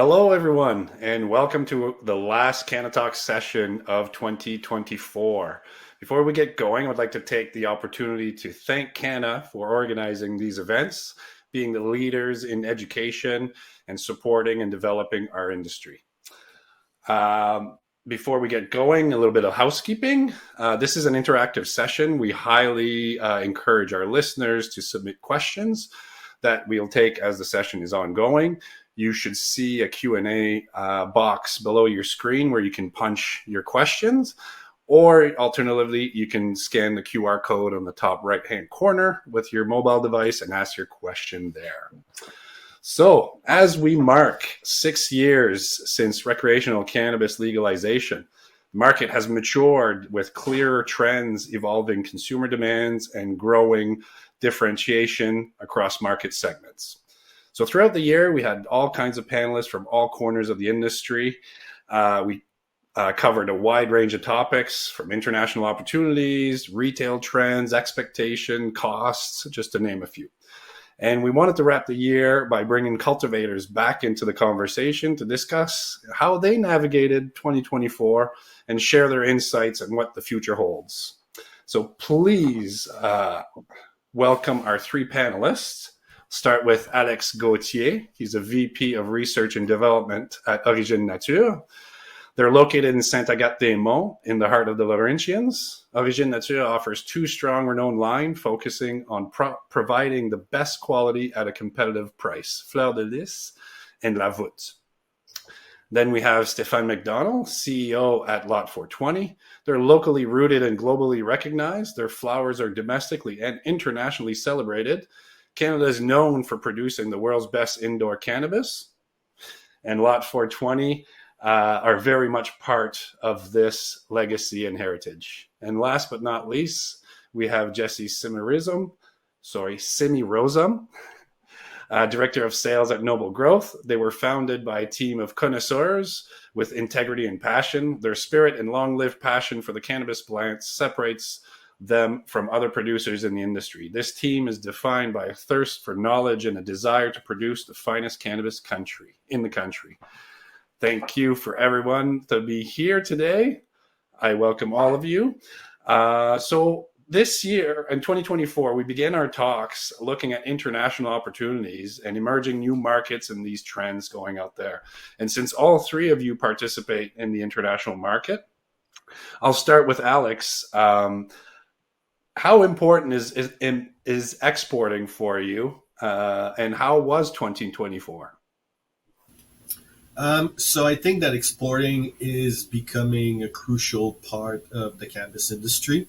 Hello, everyone, and welcome to the last CANNAtalk session of 2024. Before we get going, I would like to take the opportunity to thank Canna for organizing these events, being the leaders in education, and supporting and developing our industry. Before we get going, a little bit of housekeeping. This is an interactive session. We highly encourage our listeners to submit questions that we'll take as the session is ongoing. You should see a Q&A box below your screen where you can punch your questions, or alternatively, you can scan the QR code on the top right-hand corner with your mobile device and ask your question there. So, as we mark 6 years since recreational cannabis legalization, the market has matured with clearer trends, evolving consumer demands, and growing differentiation across market segments. So throughout the year, we had all kinds of panelists from all corners of the industry. We covered a wide range of topics from international opportunities, retail trends, expectation, costs, just to name a few. And we wanted to wrap the year by bringing cultivators back into the conversation to discuss how they navigated 2024 and share their insights on what the future holds. So please welcome our three panelists. Start with Alex Gauthier. He's a VP of Research and Development at Origine Nature. They're located in Saint-Agathe-des-Monts in the heart of the Laurentians. Origine Nature offers two strong, renowned lines focusing on providing the best quality at a competitive price, Fleur de Lys and La Voûte. Then we have Stefan McDonald, CEO at Lot 420. They're locally rooted and globally recognized. Their flowers are domestically and internationally celebrated. Canada is known for producing the world's best indoor cannabis, and Lot 420 are very much part of this legacy and heritage. And last but not least, we have Jesse Simerosa, Director of Sales at Noble Growth. They were founded by a team of connoisseurs with integrity and passion. Their spirit and long-lived passion for the cannabis plant separates them from other producers in the industry. This team is defined by a thirst for knowledge and a desire to produce the finest cannabis in the country. Thank you for everyone to be here today. I welcome all of you. So this year, in 2024, we began our talks looking at international opportunities and emerging new markets and these trends going out there. And since all three of you participate in the international market, I'll start with Alex. How important is exporting for you, and how was 2024? So I think that exporting is becoming a crucial part of the cannabis industry.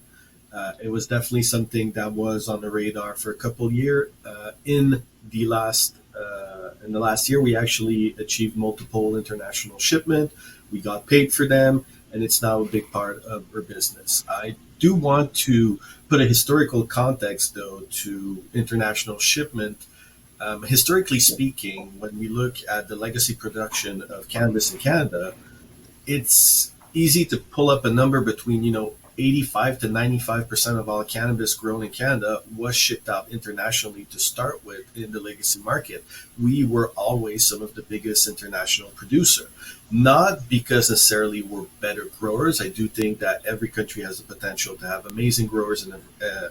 It was definitely something that was on the radar for a couple of years. In the last year, we actually achieved multiple international shipments. We got paid for them, and it's now a big part of our business. I do want to put a historical context, though, to international shipment. Historically speaking, when we look at the legacy production of cannabis in Canada, it's easy to pull up a number between 85 to 95% of all cannabis grown in Canada was shipped out internationally to start with in the legacy market. We were always some of the biggest international producer, not because necessarily we're better growers. I do think that every country has the potential to have amazing growers and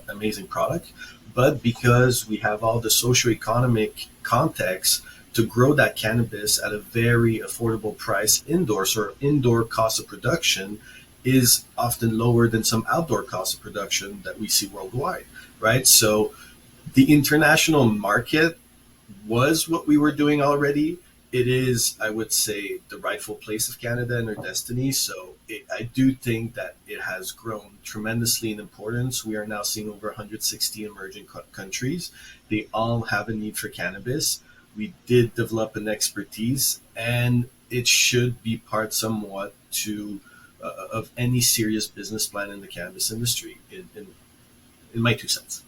amazing product, but because we have all the socioeconomic context to grow that cannabis at a very affordable price indoors, or indoor cost of production is often lower than some outdoor cost of production that we see worldwide, right? So the international market was what we were doing already. It is, I would say, the rightful place of Canada in our destiny. So I do think that it has grown tremendously in importance. We are now seeing over 160 emerging countries. They all have a need for cannabis. We did develop an expertise, and it should be part somewhat of any serious business plan in the cannabis industry, in my 2 cents.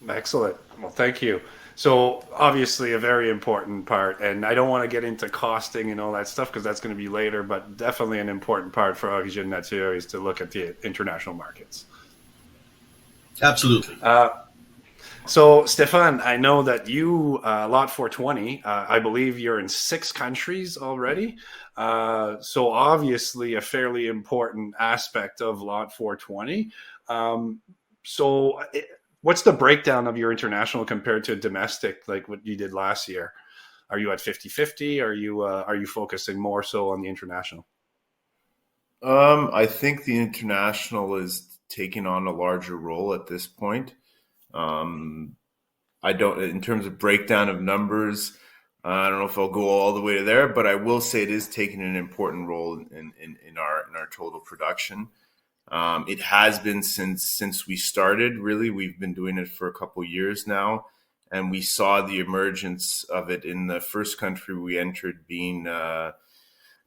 Excellent. Well, thank you. So obviously a very important part, and I don't want to get into costing and all that stuff because that's going to be later, but definitely an important part for Origine Nature is to look at the international markets. Absolutely. So, Stefan, I know that you, Lot 420, I believe you're in 6 countries already. So, obviously, a fairly important aspect of Lot 420. Um, so, what's the breakdown of your international compared to domestic, like what you did last year? Are you at 50-50? Are you focusing more so on the international? I think the international is taking on a larger role at this point. Um, I don't, in terms of breakdown of numbers, I don't know if I'll go all the way to there, but I will say it is taking an important role in our total production. It has been since we started. Really, we've been doing it for a couple years now, and we saw the emergence of it in the first country we entered, being I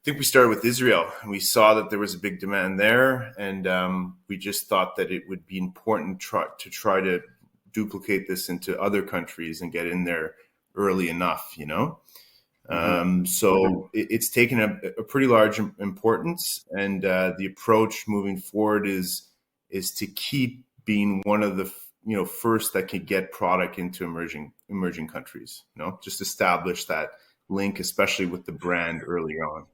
think we started with Israel, and we saw that there was a big demand there, and we just thought that it would be important to try to duplicate this into other countries and get in there early enough, you know. Hmm. So it's taken a pretty large importance, and the approach moving forward is to keep being one of the first that can get product into emerging countries. You know, just establish that link, especially with the brand early on.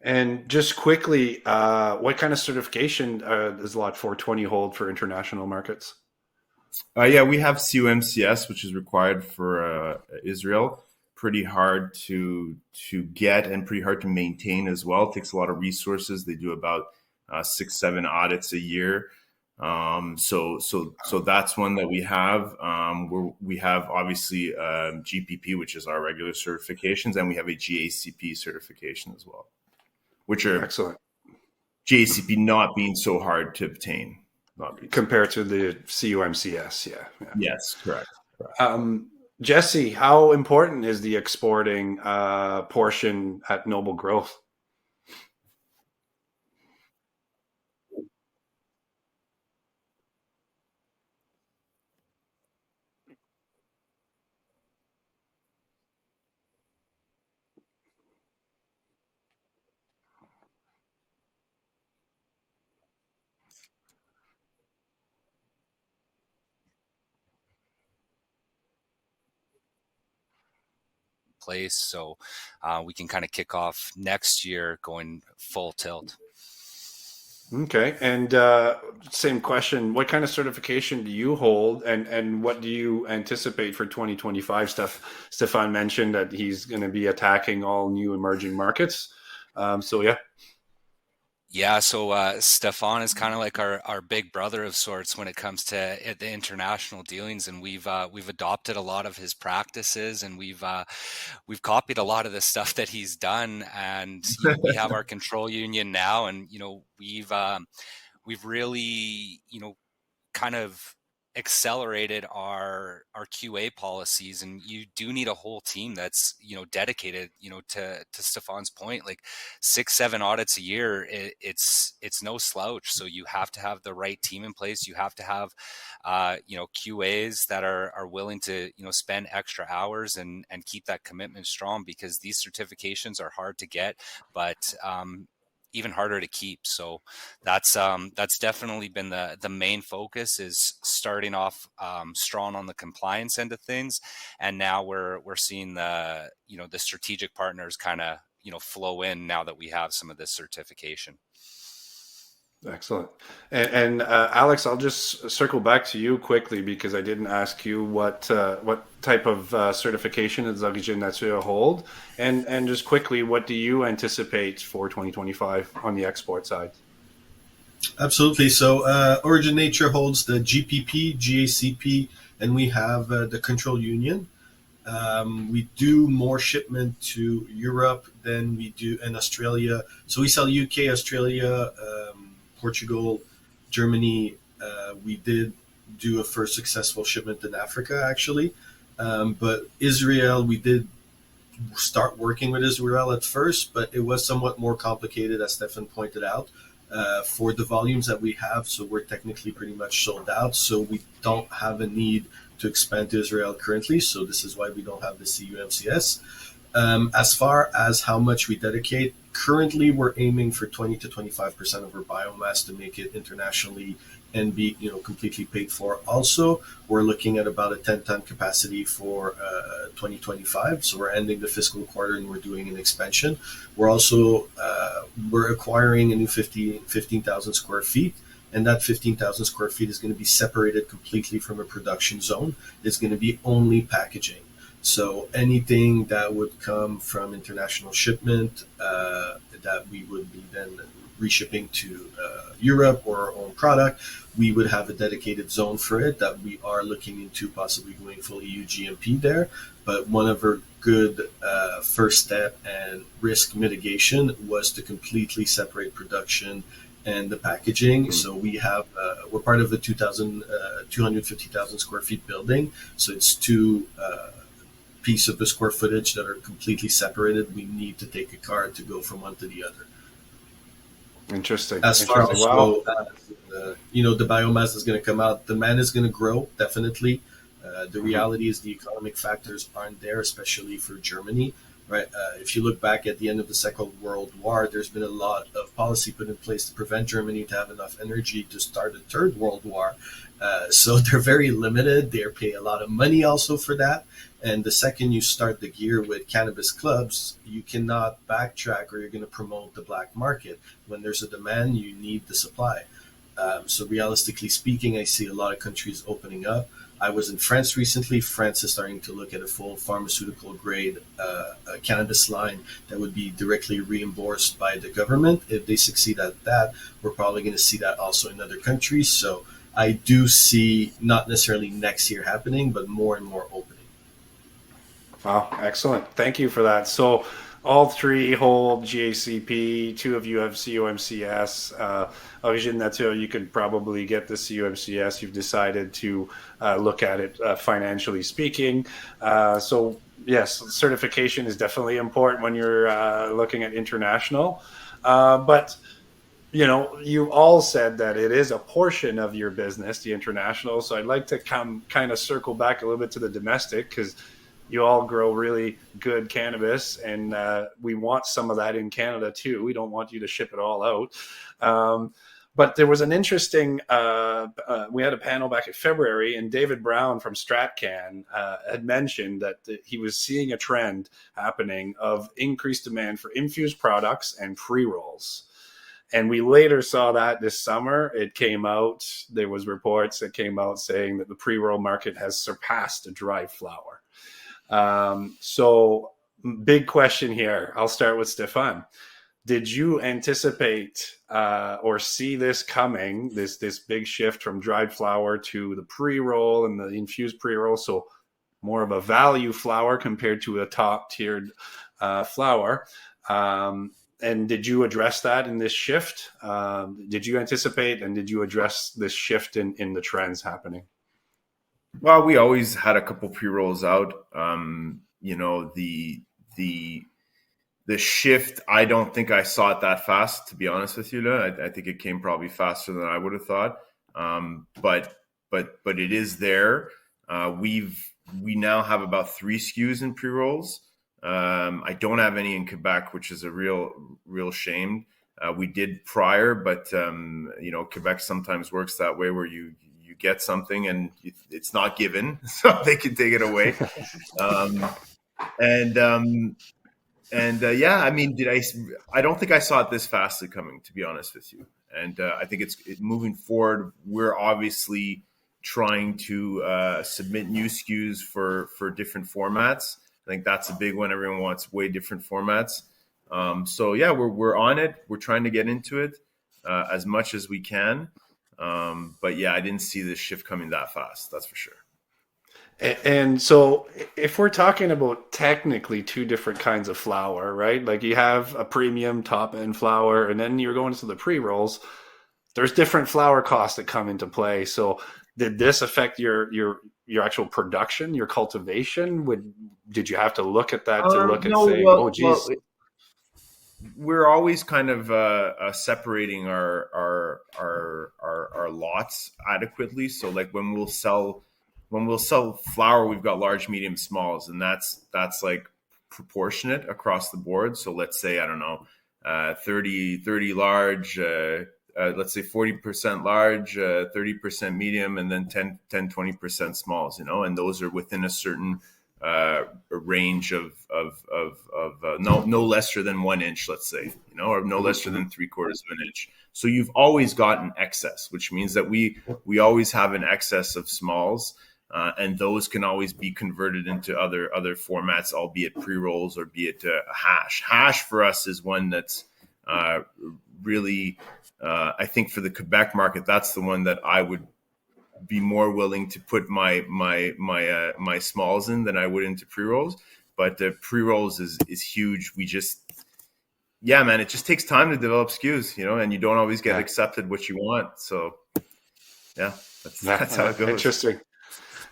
And just quickly, what kind of certification does Lot 420 hold for international markets? Yeah, we have CUMCS, which is required for Israel. Pretty hard to get and pretty hard to maintain as well. It takes a lot of resources. They do about 6, 7 audits a year. So that's one that we have. We have obviously GPP, which is our regular certifications, and we have a GACP certification as well, which are Excellent. GACP not being so hard to obtain. Not being so hard. Compared to the CUMCS, yeah. Yeah. Yes, correct. Correct. Jesse, how important is the exporting portion at Noble Growth? Place. So we can kind of kick off next year going full tilt. Okay, and same question: what kind of certification do you hold, and what do you anticipate for 2025? Stefan mentioned that he's going to be attacking all new emerging markets. So yeah. Yeah, so Stefan is kind of like our big brother of sorts when it comes to the international dealings, and we've adopted a lot of his practices, and we've copied a lot of the stuff that he's done. And we have our control union now, and we've really kind of accelerated our QA policies, and you do need a whole team that's dedicated to Stefan's point, like 6-7 audits a year. It's no slouch, so you have to have the right team in place. You have to have QAs that are willing to spend extra hours and keep that commitment strong, because these certifications are hard to get, but even harder to keep. So that's definitely been the main focus, is starting off strong on the compliance end of things, and now we're seeing the strategic partners kind of flow in now that we have some of this certification. Excellent. And Alex, I'll just circle back to you quickly because I didn't ask you what type of certification does Origine Nature hold, and just quickly, what do you anticipate for 2025 on the export side? Absolutely. So Origin Nature holds the GPP, GACP, and we have the Control Union. We do more shipment to Europe than we do in Australia. So we sell UK, Australia, Portugal, Germany. We did do a first successful shipment in Africa, actually. But Israel, we did start working with Israel at first, but it was somewhat more complicated, as Stefan pointed out, for the volumes that we have. So we're technically pretty much sold out. So we don't have a need to expand to Israel currently. So this is why we don't have the CUMCS. As far as how much we dedicate, Currently, we're aiming for 20 to 25% of our biomass to make it internationally and be completely paid for. Also, we're looking at about a 10-ton capacity for 2025. So we're ending the fiscal quarter and we're doing an expansion. We're also we're acquiring a new 15,000 square feet. And that 15,000 square feet is going to be separated completely from a production zone. It's going to be only packaging. So anything that would come from international shipment that we would be then reshipping to Europe or our own product, we would have a dedicated zone for it that we are looking into possibly going full EU GMP there. But one of our good first step and risk mitigation was to completely separate production and the packaging. So we have we're part of the 250,000 square feet building. So it's two piece of the square footage that are completely separated. We need to take a car to go from one to the other. Interesting. As far as Wow. the biomass is going to come out, demand is going to grow definitely. The reality is the economic factors aren't there, especially for Germany. Right. If you look back at the end of the Second World War, there's been a lot of policy put in place to prevent Germany to have enough energy to start a Third World War. So they're very limited. They pay a lot of money also for that. And the second you start the gear with cannabis clubs, you cannot backtrack or you're going to promote the black market. When there's a demand, you need the supply. So realistically speaking, I see a lot of countries opening up. I was in France recently. France is starting to look at a full pharmaceutical grade cannabis line that would be directly reimbursed by the government. If they succeed at that, we're probably going to see that also in other countries. So I do see not necessarily next year happening, but more and more opening. Wow, excellent. Thank you for that. So all three hold GACP, two of you have COMCS. Origine Nature, you could probably get the COMCS. You've decided to look at it financially speaking. So yes, certification is definitely important when you're looking at international. But you all said that it is a portion of your business, the international. So I'd like to kind of circle back a little bit to the domestic, because you all grow really good cannabis, and we want some of that in Canada too. We don't want you to ship it all out. But there was an interesting, we had a panel back in February, and David Brown from StratCan had mentioned that he was seeing a trend happening of increased demand for infused products and pre-rolls. And we later saw that this summer. It came out, there was reports that came out saying that the pre-roll market has surpassed the dried flower. So big question here. I'll start with Stefan. Did you anticipate or see this coming, this big shift from dried flower to the pre-roll and the infused pre-roll? So more of a value flower compared to a top-tiered flower. And did you address that in this shift? Did you anticipate and did you address this shift in the trends happening? Well, we always had a couple pre-rolls out. The shift, I don't think I saw it that fast, to be honest with you. I think it came probably faster than I would have thought. But it is there. We now have about 3 SKUs in pre-rolls. I don't have any in Quebec, which is a real shame. We did prior, but Quebec sometimes works that way, where you get something and it's not given, so they can take it away. Yeah, I mean, I don't think I saw it this fastly coming, to be honest with you. And I think it's moving forward. We're obviously trying to submit new SKUs for different formats. I think that's a big one. Everyone wants way different formats. So yeah, we're on it. We're trying to get into it as much as we can. But yeah, I didn't see this shift coming that fast. That's for sure. And so if we're talking about technically 2 different kinds of flower, right? Like you have a premium top end flower, and then you're going to the pre-rolls. There's different flower costs that come into play. So did this affect your actual production, your cultivation? Did you have to look at that to look and say, oh, geez? Well, we're always kind of separating our lots adequately. So like when we'll sell flower, we've got large, medium, smalls, and that's like proportionate across the board. So let's say, I don't know, 30 large, let's say 40% large, 30% medium, and then 20% smalls, and those are within a certain range of no lesser than 1 inch, let's say, or no lesser than 3/4 of an inch. So you've always got an excess, which means that we always have an excess of smalls. And those can always be converted into other formats, albeit pre-rolls or be it hash. Hash for us is one that's really, I think for the Quebec market, that's the one that I would be more willing to put my smalls in than I would into pre-rolls. But the pre-rolls is huge. Man, it just takes time to develop SKUs, and you don't always get accepted what you want. So that's how it goes. Interesting.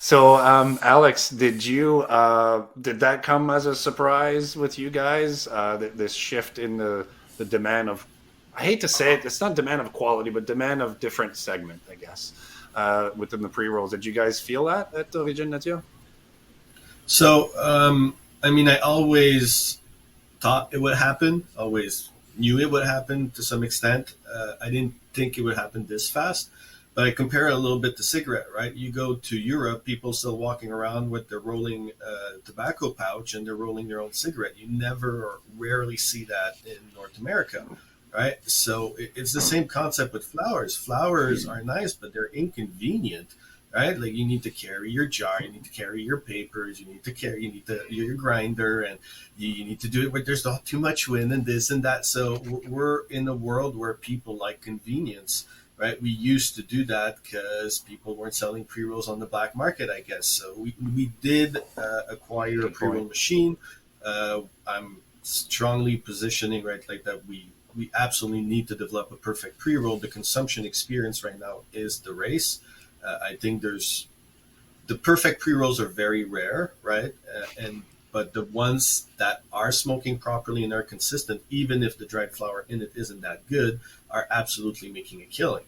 So, Alex, did that come as a surprise with you guys? This shift in the demand of, I hate to say it, it's not demand of quality, but demand of different segment, I guess, within the pre-rolls. Did you guys feel that at Origine Nature? So, I always thought it would happen. Always knew it would happen to some extent. I didn't think it would happen this fast. But I compare it a little bit to cigarette, right? You go to Europe, people still walking around with their rolling tobacco pouch and they're rolling their own cigarette. You never or rarely see that in North America, right? So it's the same concept with flowers. Flowers are nice, but they're inconvenient, right? Like you need to carry your jar, you need to carry your papers, you need your grinder, and you need to do it where there's not too much wind and this and that. So we're in a world where people like convenience. Right, we used to do that because people weren't selling pre-rolls on the black market, I guess. So we did acquire a pre-roll machine. I'm strongly positioning, right, like that we absolutely need to develop a perfect pre-roll. The consumption experience right now is the race. I think the perfect pre-rolls are very rare, right? But the ones that are smoking properly and are consistent, even if the dried flower in it isn't that good, are absolutely making a killing.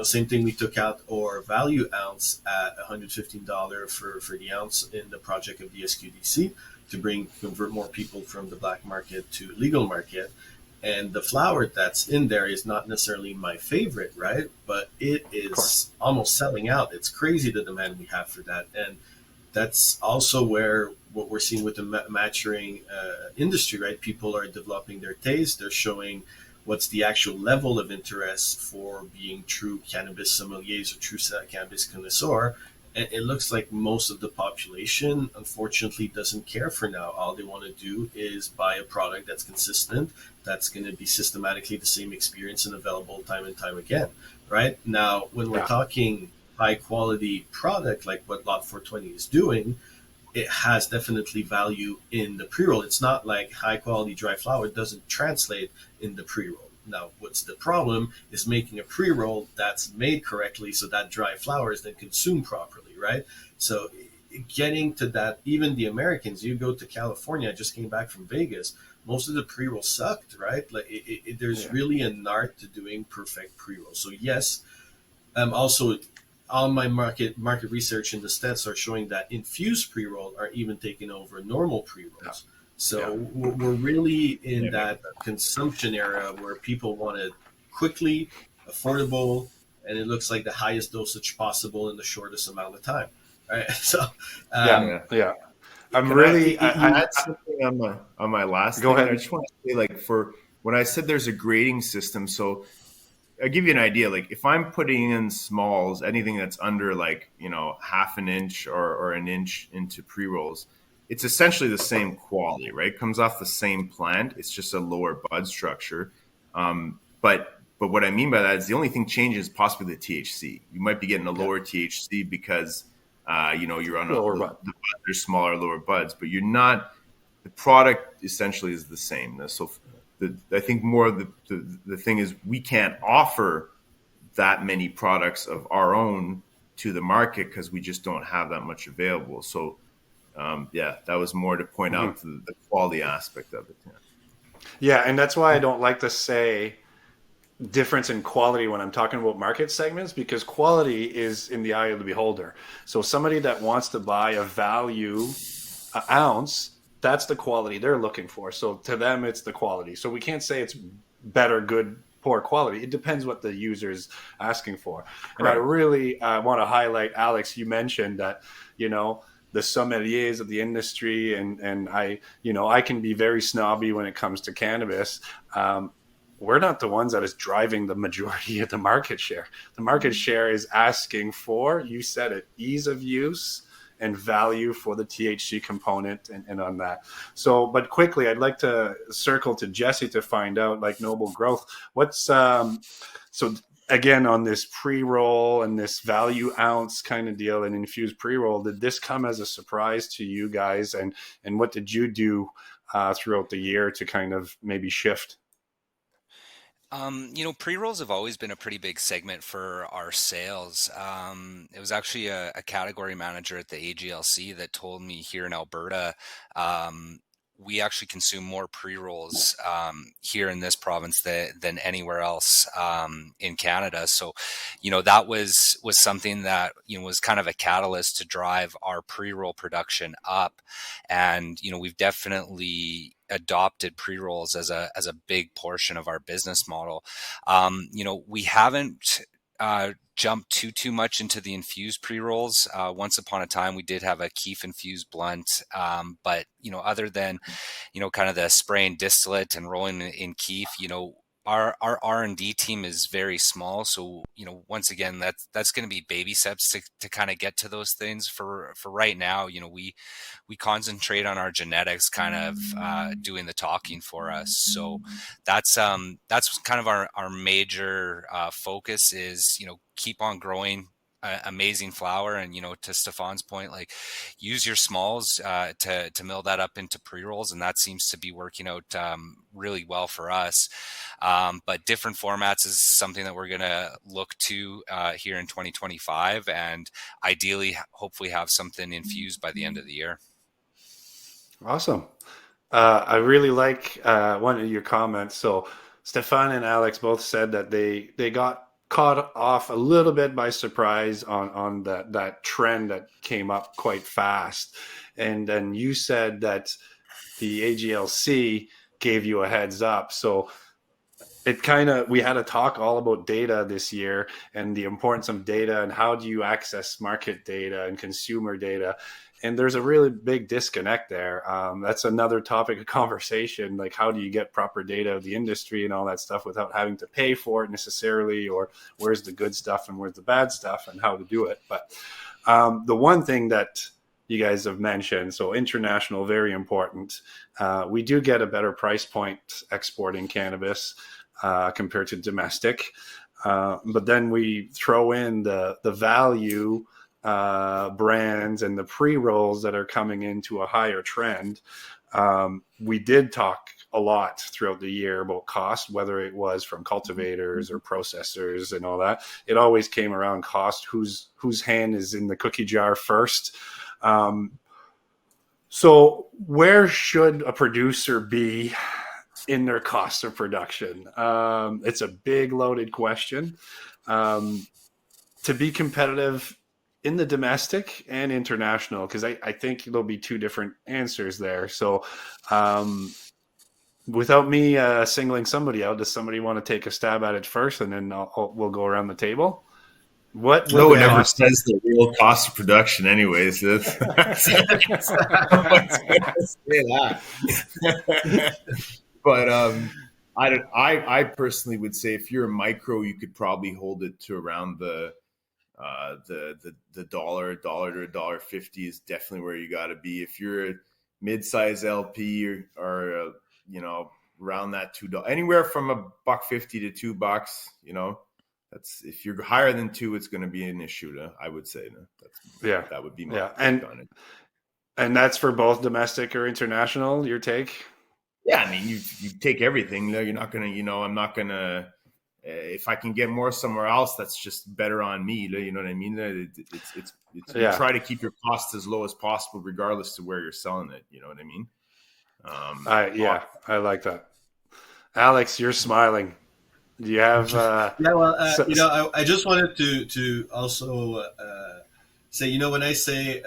Same thing, we took out our value ounce at $115 for the ounce in the project of the SQDC to convert more people from the black market to legal market. And the flower that's in there is not necessarily my favorite, right? But it is almost selling out. It's crazy the demand we have for that. And that's also where what we're seeing with the maturing industry, right? People are developing their taste. They're showing what's the actual level of interest for being true cannabis sommeliers or true cannabis connoisseur. And it looks like most of the population, unfortunately, doesn't care for now. All they want to do is buy a product that's consistent, that's going to be systematically the same experience and available time and time again, right? Now, when we're talking high quality product, like what Lot 420 is doing, it has definitely value in the pre-roll. It's not like high quality dry flower doesn't translate in the pre-roll. Now, what's the problem is making a pre-roll that's made correctly so that dry flower is then consumed properly, right? So getting to that, even the Americans, you go to California, I just came back from Vegas, most of the pre-rolls sucked, right? Like there's really an art to doing perfect pre-rolls. So yes, also all my market research in the stats are showing that infused pre-roll are even taking over normal pre-rolls. So we're really in that consumption era where people want it quickly, affordable, and it looks like the highest dosage possible in the shortest amount of time. Right? So I'm I add something on my last Go thing. ahead. I just want to say, like, for when I said there's a grading system, so I'll give you an idea. Like if I'm putting in smalls, anything that's under like, half an inch or an inch into pre-rolls, it's essentially the same quality, right? It comes off the same plant. It's just a lower bud structure. But what I mean by that is the only thing changes possibly the THC. You might be getting a lower THC because, you're on the buds are smaller, lower buds, but you're not, the product essentially is the same. So I think more of the thing is we can't offer that many products of our own to the market because we just don't have that much available. So, that was more to point out the quality aspect of it. Yeah, and that's why I don't like to say difference in quality when I'm talking about market segments, because quality is in the eye of the beholder. So somebody that wants to buy a value ounce, that's the quality they're looking for. So to them, it's the quality. So we can't say it's better, good, poor quality. It depends what the user is asking for. And I Correct. really want to highlight, Alex, you mentioned that, the sommeliers of the industry, and I can be very snobby when it comes to cannabis. We're not the ones that is driving the majority of the market share. The market share is asking for, you said it, ease of use and value for the THC component and on that. So, but quickly, I'd like to circle to Jesse to find out, like Noble Growth, what's, so again, on this pre-roll and this value ounce kind of deal and infused pre-roll, did this come as a surprise to you guys? And what did you do throughout the year to kind of maybe shift? Pre-rolls have always been a pretty big segment for our sales. It was actually a category manager at the AGLC that told me here in Alberta, we actually consume more pre-rolls here in this province than anywhere else in Canada. So, that was something that was kind of a catalyst to drive our pre-roll production up, and we've definitely adopted pre-rolls as a big portion of our business model. We haven't jumped too much into the infused pre-rolls. Once upon a time, we did have a keef infused blunt, but other than kind of the spray and distillate and rolling in keef, our R&D team is very small. So, once again, that's going to be baby steps to kind of get to those things. For right now, we concentrate on our genetics kind of doing the talking for us. So that's kind of our major focus is, keep on growing amazing flower. And, to Stefan's point, like, use your smalls to mill that up into pre-rolls. And that seems to be working out really well for us. But different formats is something that we're going to look to here in 2025, and ideally, hopefully have something infused by the end of the year. Awesome. I really like one of your comments. So Stefan and Alex both said that they got caught off a little bit by surprise on that trend that came up quite fast. And then you said that the AGLC gave you a heads up. So we had a talk all about data this year and the importance of data and how do you access market data and consumer data. And there's a really big disconnect there. That's another topic of conversation. Like, how do you get proper data of the industry and all that stuff without having to pay for it necessarily, or where's the good stuff and where's the bad stuff and how to do it. But the one thing that you guys have mentioned, so international, very important. We do get a better price point exporting cannabis compared to domestic. But then we throw in the value brands and the pre-rolls that are coming into a higher trend. We did talk a lot throughout the year about cost, whether it was from cultivators or processors and all that. It always came around cost, whose hand is in the cookie jar first. So where should a producer be in their cost of production? It's a big loaded question. To be competitive in the domestic and international, because I think there'll be two different answers there. So without me singling somebody out, does somebody want to take a stab at it first, and then we'll go around the table? No one ever says the real cost of production anyways. But I personally would say if you're a micro, you could probably hold it to around the dollar to $1.50 is definitely where you got to be. If you're a mid-size LP or around that $2, anywhere from $1.50 to $2, that's, if you're higher than $2, it's going to be an issue. I would say that would be my take on it. And that's for both domestic or international. Your take? Yeah, I mean, you take everything. You're not gonna, I'm not gonna. If I can get more somewhere else, that's just better on me. You know what I mean? It's you try to keep your costs as low as possible, regardless of where you're selling it. You know what I mean? I like that. Alex, you're smiling. Do you have? I just wanted to also say, when I say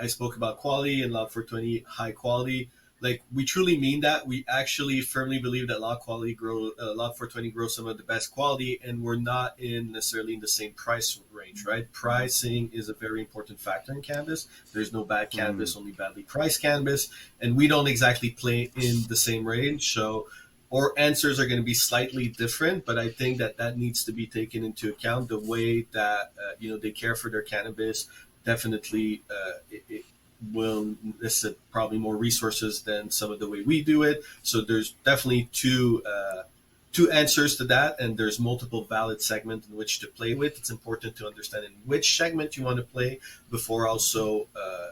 I spoke about quality and Log 420 high quality, like we truly mean that. We actually firmly believe that lot 420 grows some of the best quality, and we're not in necessarily in the same price range, right? Pricing is a very important factor in cannabis. There's no bad cannabis, only badly priced cannabis, and we don't exactly play in the same range. So our answers are going to be slightly different, but I think that that needs to be taken into account. The way that they care for their cannabis definitely it will necessitate probably more resources than some of the way we do it. So there's definitely two answers to that, and there's multiple valid segments in which to play with. It's important to understand in which segment you want to play before also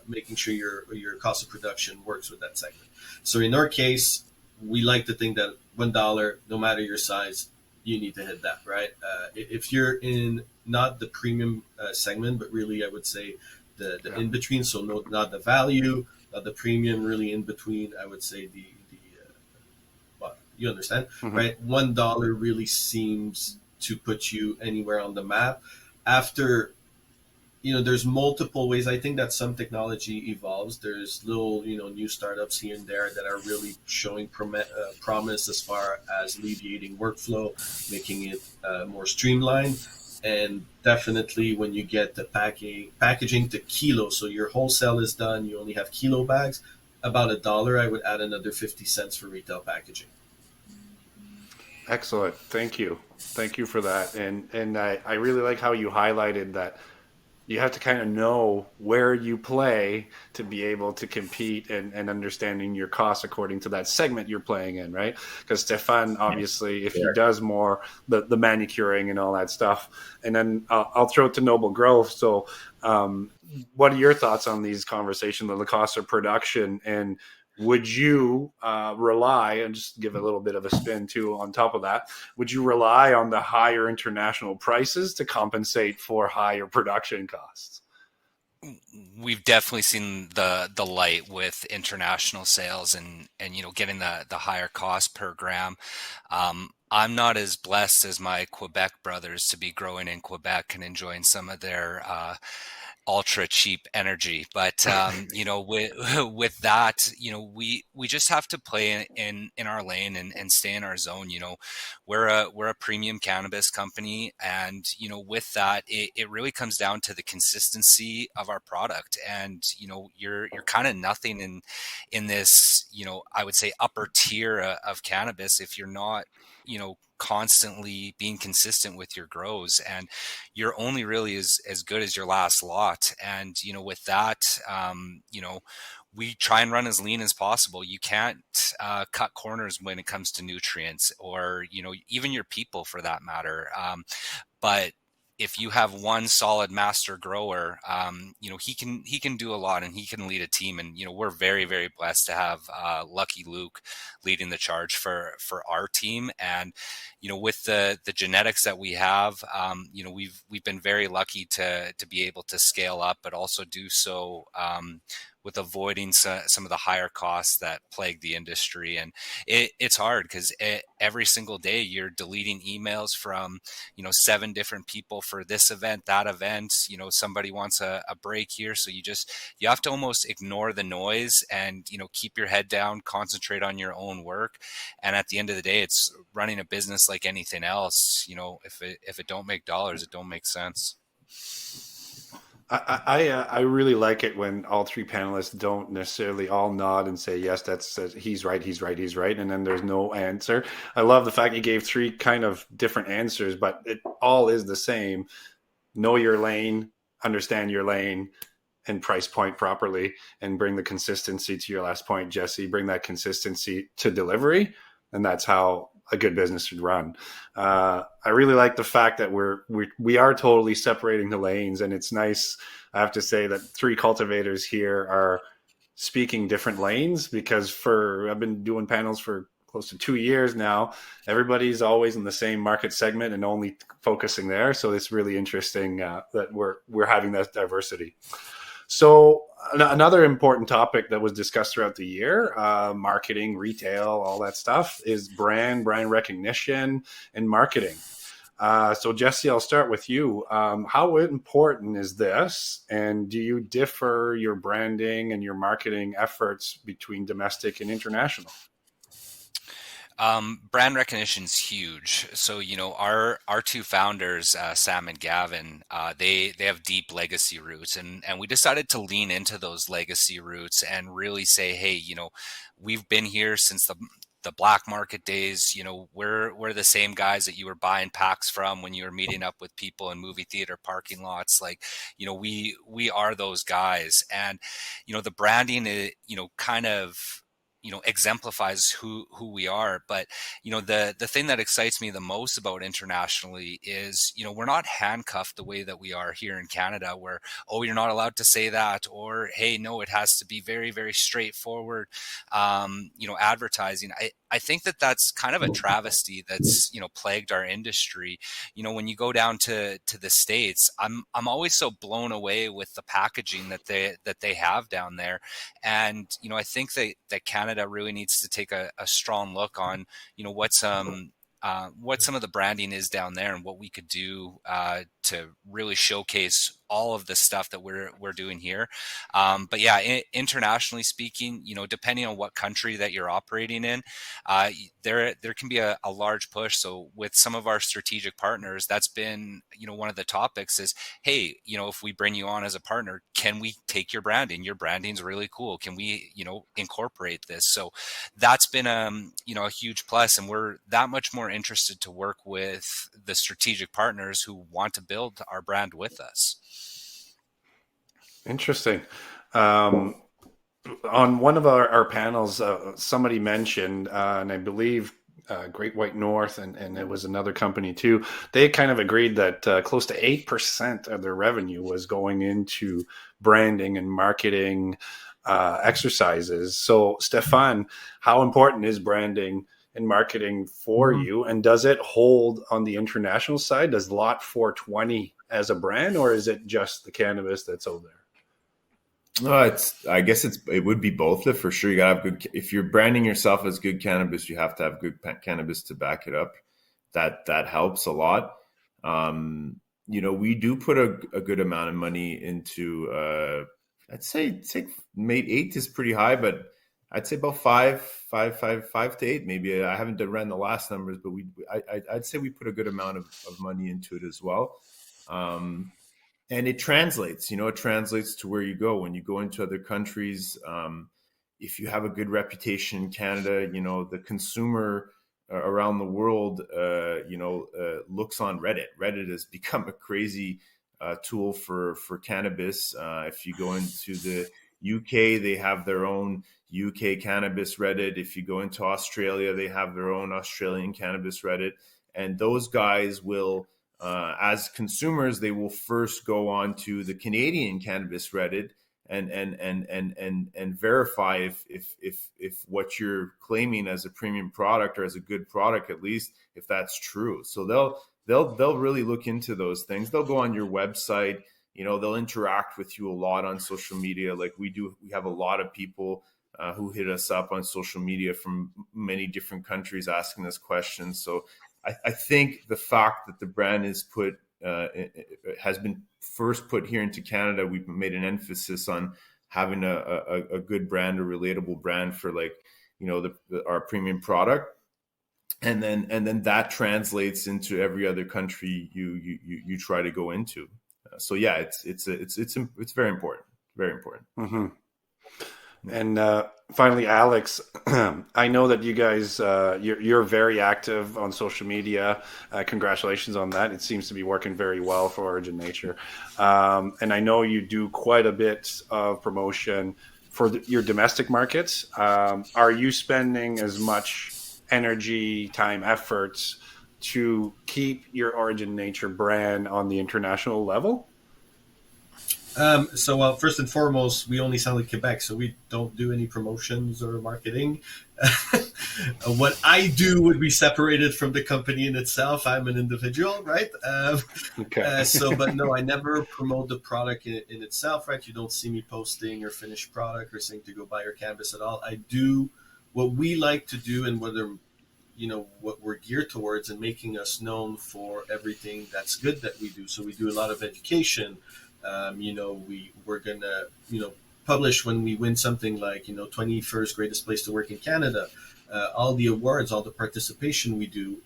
making sure your cost of production works with that segment. So in our case, we like to think that $1, no matter your size, you need to hit that, right? If you're in not the premium segment, but really I would say the in between, so not the value, not the premium, really in between, I would say the well, you understand, right? $1 really seems to put you anywhere on the map. After there's multiple ways. I think that some technology evolves. There's little, new startups here and there that are really showing promise as far as alleviating workflow, making it more streamlined. And definitely when you get the packaging to kilo, so your wholesale is done, you only have kilo bags, about $1, I would add another 50 cents for retail packaging. Excellent. Thank you for that. And I really like how you highlighted that you have to kind of know where you play to be able to compete and understanding your costs according to that segment you're playing in, right? Because Stefan, obviously, if he does more the manicuring and all that stuff, and then I'll throw it to Noble Growth. So what are your thoughts on these conversations on the cost of production, and would you rely, and just give a little bit of a spin too on top of that, would you rely on the higher international prices to compensate for higher production costs? We've definitely seen the light with international sales and getting the higher cost per gram. I'm not as blessed as my Quebec brothers to be growing in Quebec and enjoying some of their ultra cheap energy, but with that, we just have to play in our lane and stay in our zone. We're a premium cannabis company, and with that, it really comes down to the consistency of our product. And you're kind of nothing in this I would say upper tier of cannabis if you're not constantly being consistent with your grows, and you're only really as good as your last lot. And with that, we try and run as lean as possible. You can't cut corners when it comes to nutrients, or even your people for that matter. But if you have one solid master grower, he can do a lot, and he can lead a team. And we're very, very blessed to have Lucky Luke leading the charge for our team. And with the genetics that we have, we've been very lucky to be able to scale up, but also do so with avoiding some of the higher costs that plague the industry. And it's hard because every single day you're deleting emails from 7 different people for this event, that event. Somebody wants a break here, so you have to almost ignore the noise and keep your head down, concentrate on your own work. And at the end of the day, it's running a business like anything else. If it don't make dollars, it don't make sense. I really like it when all 3 panelists don't necessarily all nod and say, yes, he's right, and then there's no answer. I love the fact you gave 3 kind of different answers, but it all is the same. Know your lane, understand your lane, and price point properly, and bring the consistency to your last point, Jesse. Bring that consistency to delivery, and that's how a good business should run. I really like the fact that we are totally separating the lanes, and it's nice. I have to say that 3 cultivators here are speaking different lanes, because I've been doing panels for close to 2 years now. Everybody's always in the same market segment and only focusing there. So it's really interesting that we're having that diversity. So another important topic that was discussed throughout the year, marketing, retail, all that stuff, is brand recognition and marketing. So Jesse, I'll start with you. How important is this? And do you differ your branding and your marketing efforts between domestic and international? Brand recognition is huge. So, our two founders, Sam and Gavin, they have deep legacy roots, and we decided to lean into those legacy roots and really say, hey, we've been here since the black market days. We're the same guys that you were buying packs from when you were meeting up with people in movie theater parking lots. Like, we are those guys, and the branding, kind of exemplifies who we are. But the thing that excites me the most about internationally is we're not handcuffed the way that we are here in Canada, where, oh, you're not allowed to say that, or hey, no, it has to be very, very straightforward advertising. I think that that's kind of a travesty that's plagued our industry. When you go down to the States, I'm always so blown away with the packaging that they have down there. And I think that Canada really needs to take a strong look on what some of the branding is down there, and what we could do to really showcase all of the stuff that we're doing here. But yeah, internationally speaking, depending on what country that you're operating in, there can be a large push. So with some of our strategic partners, that's been one of the topics is, hey, if we bring you on as a partner, can we take your branding? Your branding's really cool. Can we incorporate this? So that's been a huge plus, and we're that much more interested to work with the strategic partners who want to build our brand with us. Interesting. On one of our panels, somebody mentioned, and I believe Great White North, and it was another company too, they kind of agreed that close to 8% of their revenue was going into branding and marketing exercises. So, Stefan, how important is branding and marketing for you? And does it hold on the international side? Does Lot 420 as a brand, or is it just the cannabis that's out there? No, I guess it would be both. For sure, you gotta have good. If you're branding yourself as good cannabis, you have to have good cannabis to back it up. That helps a lot. We do put a good amount of money into. I'd say maybe 8 is pretty high, but I'd say about 5 to 8 maybe. I haven't ran the last numbers, but I'd say we put a good amount of money into it as well. And it translates, it translates to where you go. When you go into other countries, if you have a good reputation in Canada, the consumer around the world, looks on Reddit. Reddit has become a crazy tool for cannabis. If you go into the UK, they have their own UK cannabis Reddit. If you go into Australia, they have their own Australian cannabis Reddit. And those guys will, as consumers, they will first go on to the Canadian cannabis Reddit and verify if what you're claiming as a premium product, or as a good product at least, if that's true. So they'll really look into those things. They'll go on your website. They'll interact with you a lot on social media. Like we do, we have a lot of people who hit us up on social media from many different countries asking us questions. So I think the fact that the brand is has been first put here into Canada, we've made an emphasis on having a good brand, a relatable brand for our premium product, and then that translates into every other country you try to go into. So yeah, it's very important, very important. Mm-hmm. And finally, Alex, I know that you guys, you're very active on social media. Congratulations on that. It seems to be working very well for Origin Nature. And I know you do quite a bit of promotion for your domestic markets. Are you spending as much energy, time, efforts to keep your Origin Nature brand on the international level? First and foremost, we only sell in Quebec, so we don't do any promotions or marketing. What I do would be separated from the company in itself. I'm an individual, right? Okay. But no, I never promote the product in itself, right? You don't see me posting your finished product or saying to go buy your cannabis at all. I do what we like to do, and whether what we're geared towards and making us known for everything that's good that we do. So we do a lot of education. We're gonna publish when we win something like 21st greatest place to work in Canada. All the awards, all the participation we do.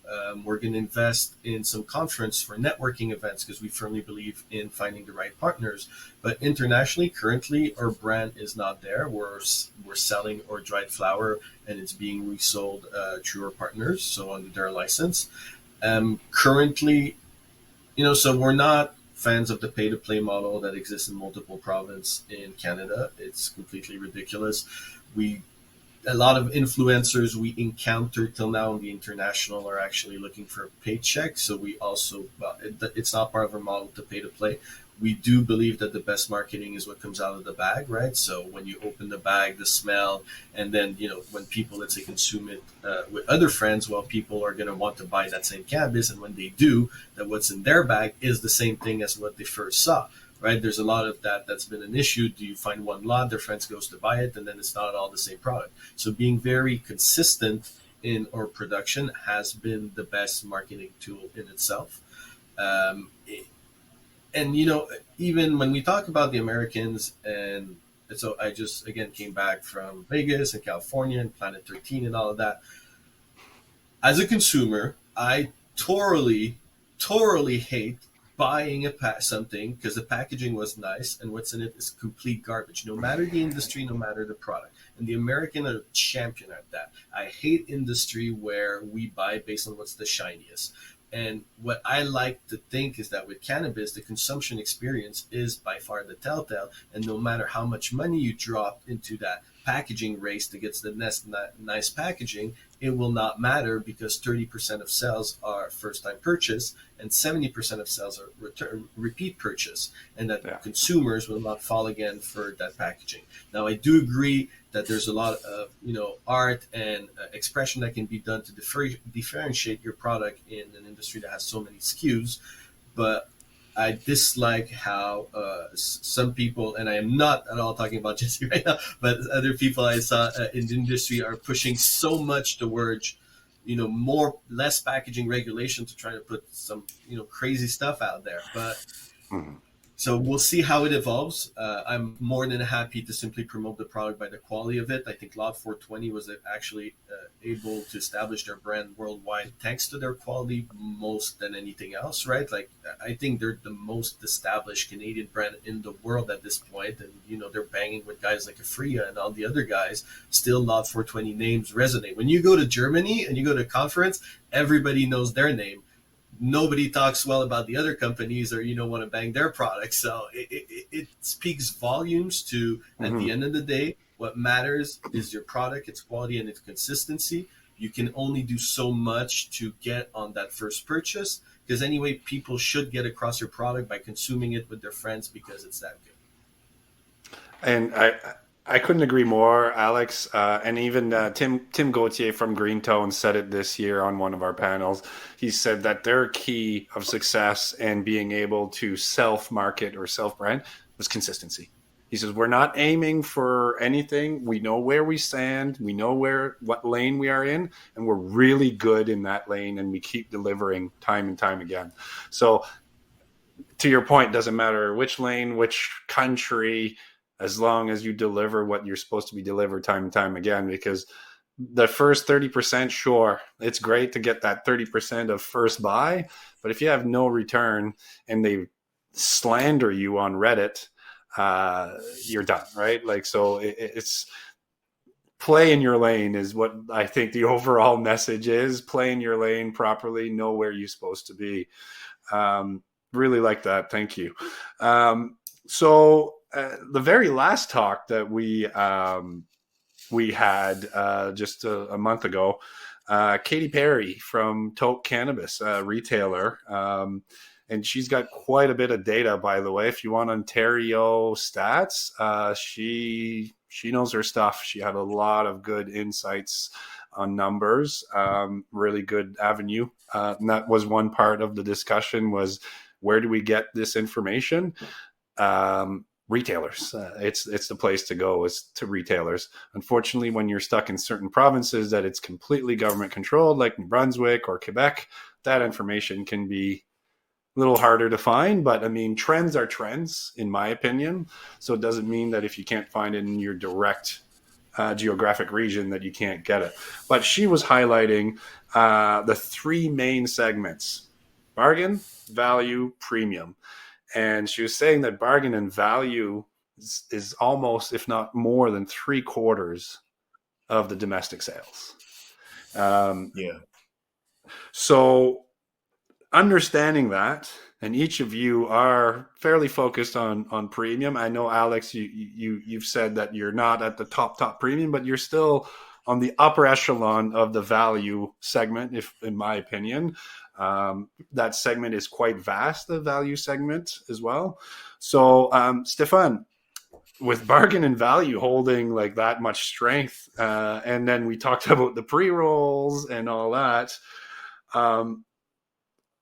We're going to invest in some conference for networking events because we firmly believe in finding the right partners. But internationally, currently, our brand is not there. We're selling our dried flower, and it's being resold through our partners, so under their license. Currently, so we're not fans of the pay-to-play model that exists in multiple provinces in Canada. It's completely ridiculous. A lot of influencers we encounter till now in the international are actually looking for a paycheck. So we also, it's not part of our model to pay to play. We do believe that the best marketing is what comes out of the bag, right? So when you open the bag, the smell, and then, when people, let's say, consume it with other friends, well, people are going to want to buy that same cannabis. And when they do, that what's in their bag is the same thing as what they first saw. Right, there's a lot of that's been an issue. Do you find one lot, their friends goes to buy it, and then it's not all the same product. So being very consistent in our production has been the best marketing tool in itself. And even when we talk about the Americans, and so I just again came back from Vegas and California and Planet 13 and all of that. As a consumer, I totally hate buying something because the packaging was nice and what's in it is complete garbage, no matter the industry, no matter the product. And the American are a champion at that. I hate industry where we buy based on what's the shiniest. And what I like to think is that with cannabis, the consumption experience is by far the telltale. And no matter how much money you drop into that packaging race to get the nice packaging, it will not matter because 30% of sales are first-time purchase and 70% of sales are repeat purchase, and that consumers will not fall again for that packaging. Now, I do agree that there's a lot of art and expression that can be done to differentiate your product in an industry that has so many SKUs, but I dislike how some people, and I am not at all talking about Jesse right now, but other people I saw in the industry are pushing so much towards, less packaging regulation to try to put some, crazy stuff out there. But so we'll see how it evolves. I'm more than happy to simply promote the product by the quality of it. I think Lot 420 was actually able to establish their brand worldwide thanks to their quality most than anything else, right? Like, I think they're the most established Canadian brand in the world at this point. And, they're banging with guys like Afria and all the other guys. Still, Lot 420 names resonate. When you go to Germany and you go to a conference, everybody knows their name. Nobody talks well about the other companies or want to bang their products. So it speaks volumes to, at the end of the day, what matters is your product, its quality, and its consistency. You can only do so much to get on that first purchase because anyway, people should get across your product by consuming it with their friends because it's that good. And I couldn't agree more, Alex. And even Tim Gauthier from Green Tone said it this year on one of our panels. He said that their key of success and being able to self-market or self-brand was consistency. He says, we're not aiming for anything. We know where we stand. We know what lane we are in, and we're really good in that lane, and we keep delivering time and time again. So to your point, doesn't matter which lane, which country, as long as you deliver what you're supposed to be delivered time and time again, because the first 30%, sure, it's great to get that 30% of first buy, but if you have no return and they slander you on Reddit, you're done, right? Like, so it's play in your lane is what I think the overall message is. Play in your lane properly, know where you're supposed to be. Really like that. Thank you. So the very last talk that we had just a month ago, Katy Perry from Toke Cannabis, retailer, and she's got quite a bit of data, by the way. If you want Ontario stats, she knows her stuff. She had a lot of good insights on numbers, really good avenue. And that was one part of the discussion was, where do we get this information? retailers. It's the place to go, is to retailers. Unfortunately, when you're stuck in certain provinces that it's completely government controlled, like New Brunswick or Quebec, that information can be a little harder to find. But I mean, trends are trends, in my opinion. So it doesn't mean that if you can't find it in your direct geographic region that you can't get it. But she was highlighting the three main segments: bargain, value, premium. And she was saying that bargain and value is almost, if not more than 3/4 of the domestic sales. Yeah. So understanding that, and each of you are fairly focused on premium. I know, Alex, you've said that you're not at the top premium, but you're still on the upper echelon of the value segment, if in my opinion. That segment is quite vast, the value segment as well. So, Stefan, with bargain and value holding like that much strength, and then we talked about the pre-rolls and all that.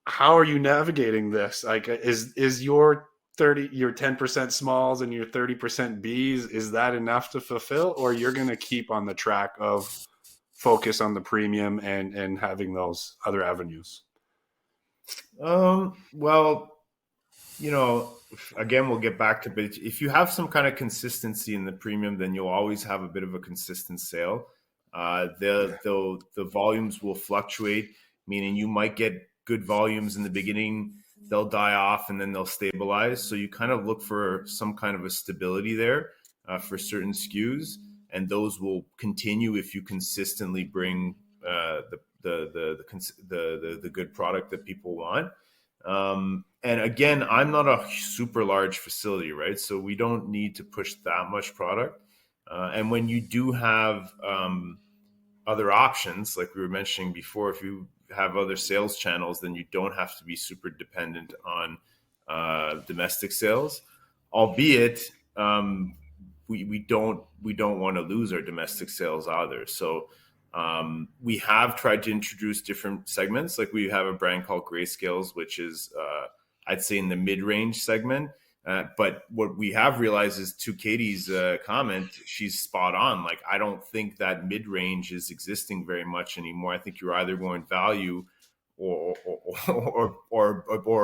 How are you navigating this? Like, is your 10% smalls and your 30% Bs, is that enough to fulfill, or you're going to keep on the track of focus on the premium and having those other avenues? Well, again, we'll get back to, but if you have some kind of consistency in the premium, then you'll always have a bit of a consistent sale. The volumes will fluctuate, meaning you might get good volumes in the beginning, they'll die off, and then they'll stabilize. So you kind of look for some kind of a stability there for certain SKUs, and those will continue if you consistently bring the good product that people want. And again, I'm not a super large facility, right? So we don't need to push that much product. And when you do have other options, like we were mentioning before, if you have other sales channels, then you don't have to be super dependent on domestic sales. Albeit, we don't want to lose our domestic sales either. So we have tried to introduce different segments. Like we have a brand called Grayscales, which is I'd say in the mid-range segment. But what we have realized is, to Katie's comment, she's spot on. Like, I don't think that mid-range is existing very much anymore. I think you're either going value or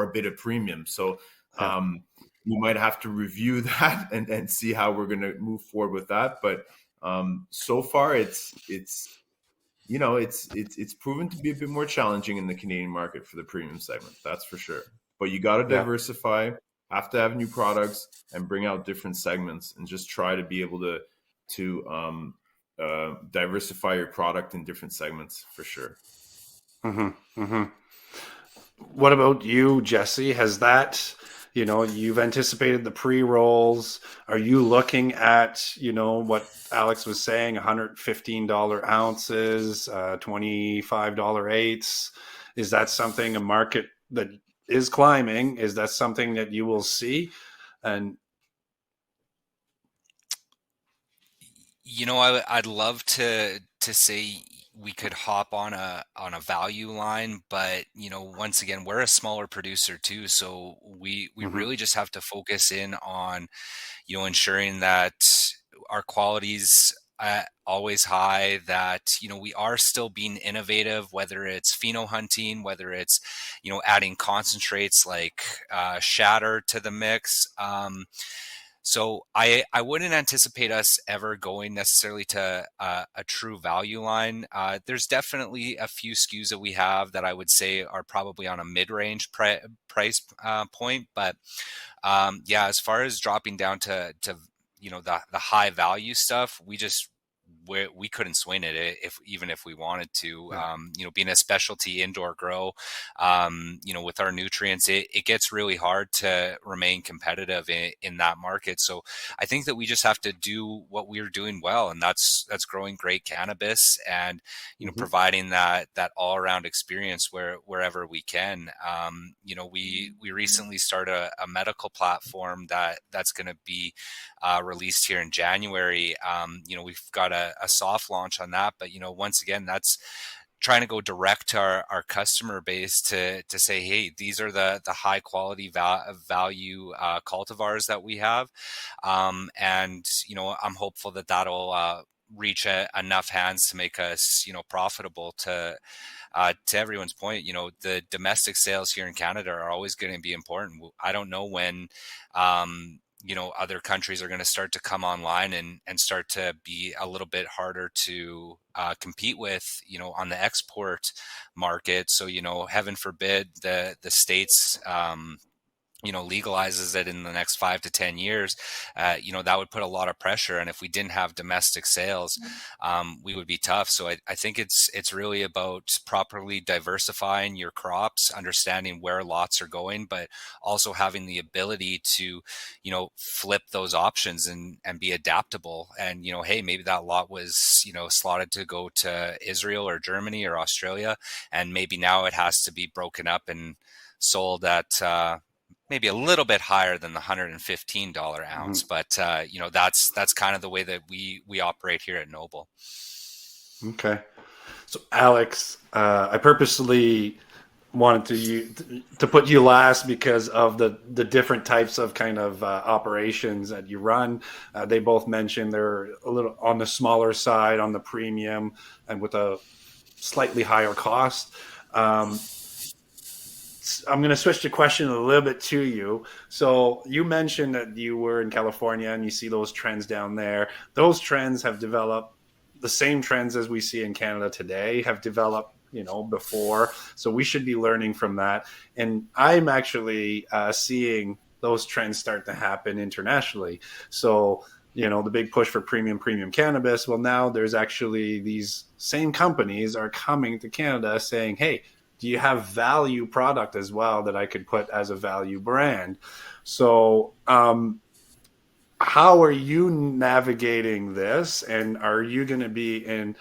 a bit of premium. So we might have to review that and see how we're going to move forward with that. But so far, it's proven to be a bit more challenging in the Canadian market for the premium segment. That's for sure. But you got to diversify, have to have new products, and bring out different segments, and just try to be able to diversify your product in different segments for sure. Mm-hmm, mm-hmm. What about you, Jesse? Has that, you've anticipated the pre-rolls. Are you looking at, what Alex was saying, $115 ounces, $25 eighths? Is that something, a market that is climbing? Is that something that you will see? And I'd love to say we could hop on a value line, but once again, we're a smaller producer too, so we really just have to focus in on ensuring that our quality's always high, that we are still being innovative, whether it's pheno hunting, whether it's adding concentrates like shatter to the mix. So I wouldn't anticipate us ever going necessarily to a true value line. There's definitely a few SKUs that we have that I would say are probably on a mid-range price point, but as far as dropping down to the high value stuff, we couldn't swing it even if we wanted to. Being a specialty indoor grow, with our nutrients, it gets really hard to remain competitive in that market. So I think that we just have to do what we're doing well, and that's growing great cannabis and providing that all around experience wherever we can. We recently started a medical platform that's going to be released here in January. We've got a soft launch on that, but once again, that's trying to go direct to our customer base to say, hey, these are the high quality value cultivars that we have. And, I'm hopeful that that'll reach enough hands to make us, profitable to everyone's point. The domestic sales here in Canada are always going to be important. I don't know when, other countries are going to start to come online and start to be a little bit harder to compete with, on the export market. So, heaven forbid the States, legalizes it in the next 5 to 10 years, that would put a lot of pressure. And if we didn't have domestic sales, we would be tough. So I think it's really about properly diversifying your crops, understanding where lots are going, but also having the ability to, flip those options and be adaptable. And, hey, maybe that lot was, slotted to go to Israel or Germany or Australia. And maybe now it has to be broken up and sold at, maybe a little bit higher than the $115 ounce, but that's kind of the way that we operate here at Noble. Okay, so Alex, I purposely wanted to put you last because of the different types of kind of operations that you run. They both mentioned they're a little on the smaller side, on the premium, and with a slightly higher cost. I'm going to switch the question a little bit to you. So you mentioned that you were in California and you see those trends down there. Those trends have developed, the same trends as we see in Canada today have developed, before. So we should be learning from that. And I'm actually seeing those trends start to happen internationally. So, the big push for premium cannabis. Well, now there's actually these same companies are coming to Canada saying, hey, do you have value product as well that I could put as a value brand? So how are you navigating this? And are you going to be in,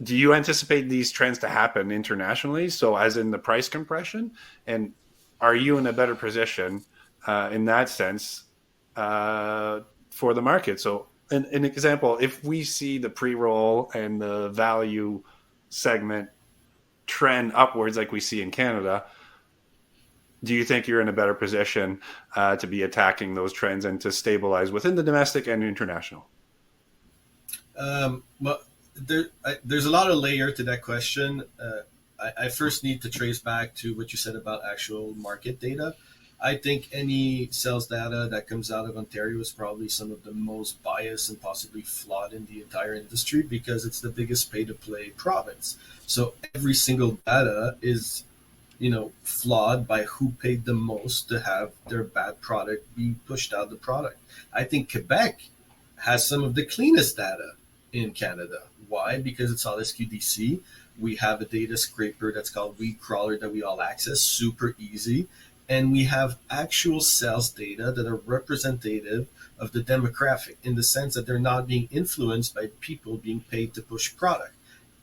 do you anticipate these trends to happen internationally? So as in the price compression, and are you in a better position in that sense for the market? So an example, if we see the pre-roll and the value segment trend upwards like we see in Canada, do you think you're in a better position to be attacking those trends and to stabilize within the domestic and international? Well, there's a lot of layer to that question. I first need to trace back to what you said about actual market data. I think any sales data that comes out of Ontario is probably some of the most biased and possibly flawed in the entire industry because it's the biggest pay-to-play province. So every single data is, flawed by who paid the most to have their bad product be pushed out the product. I think Quebec has some of the cleanest data in Canada. Why? Because it's all SQDC. We have a data scraper that's called Weed Crawler that we all access, super easy. And we have actual sales data that are representative of the demographic in the sense that they're not being influenced by people being paid to push product.